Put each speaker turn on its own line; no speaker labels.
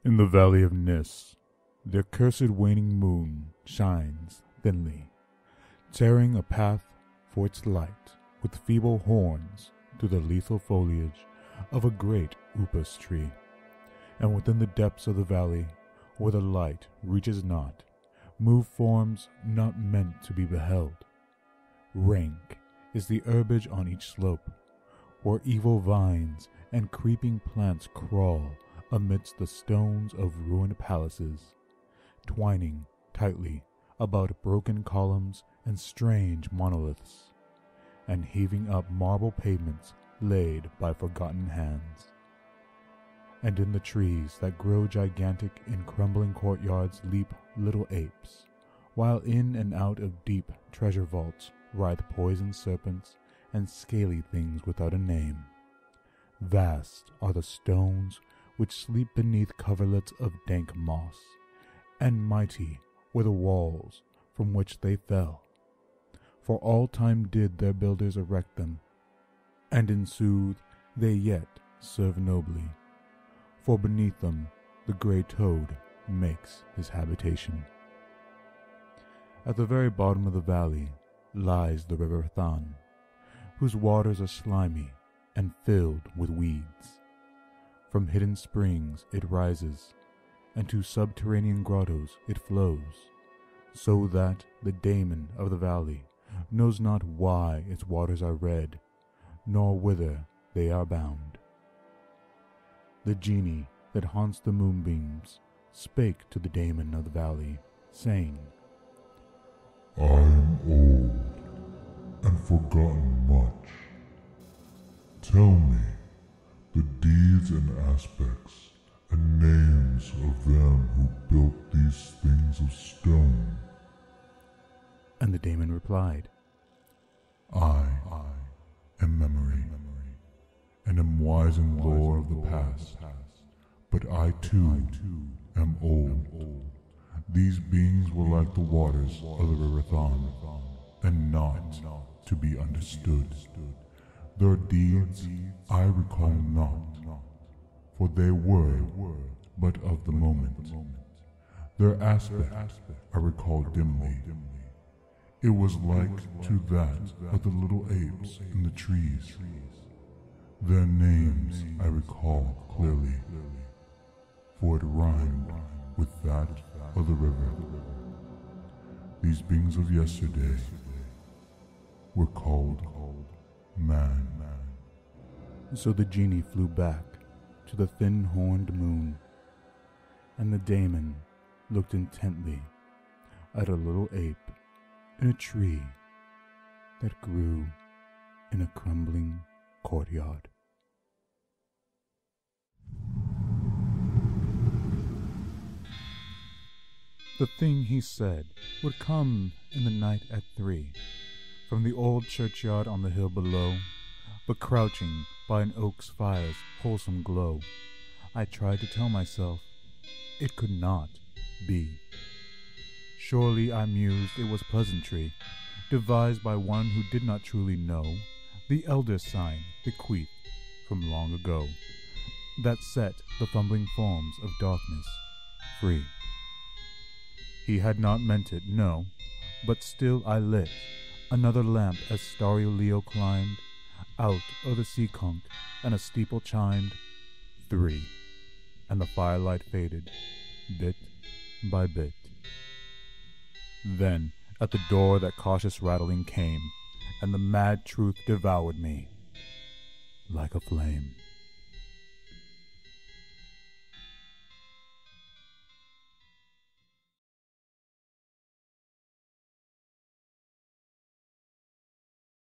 In the valley of Nis, the accursed waning moon shines thinly, tearing a path for its light with feeble horns through the lethal foliage of a great upas tree. And within the depths of the valley, where the light reaches not, move forms not meant to be beheld. Rank is the herbage on each slope, where evil vines and creeping plants crawl amidst the stones of ruined palaces, twining tightly about broken columns and strange monoliths, and heaving up marble pavements laid by forgotten hands. And in the trees that grow gigantic in crumbling courtyards leap little apes, while in and out of deep treasure vaults writhe poisoned serpents and scaly things without a name. Vast are the stones which sleep beneath coverlets of dank moss, and mighty were the walls from which they fell. For all time did their builders erect them, and in sooth they yet serve nobly, for beneath them the grey toad makes his habitation. At the very bottom of the valley lies the river Than, whose waters are slimy and filled with weeds. From hidden springs it rises, and to subterranean grottos it flows, so that the daemon of the valley knows not why its waters are red, nor whither they are bound. The genie that haunts the moonbeams spake to the daemon of the valley, saying,
I am old and forgotten much. Tell me the deeds and aspects and names of them who built these things of stone.
And the daemon replied,
I am memory, and am wise in lore of the past, but I too am old. These beings were like the waters of the river Than, and not to be understood. Their deeds I recall not, for they were but of the moment. Their aspect I recall dimly. It was like to that of the little apes in the trees. Their names I recall clearly, for it rhymed with that of the river. These beings of yesterday were called man.
So the genie flew back to the thin-horned moon, and the daemon looked intently at a little ape in a tree that grew in a crumbling courtyard. The thing he said would come in the night at 3, from the old churchyard on the hill below, but crouching by an oak's fire's wholesome glow, I tried to tell myself it could not be. Surely, I mused, it was pleasantry, devised by one who did not truly know the elder sign bequeathed from long ago, that set the fumbling forms of darkness free. He had not meant it, no, but still I lit another lamp as starry Leo climbed out of the sea conch, and a steeple chimed 3, and the firelight faded, bit by bit. Then at the door that cautious rattling came, and the mad truth devoured me like a flame.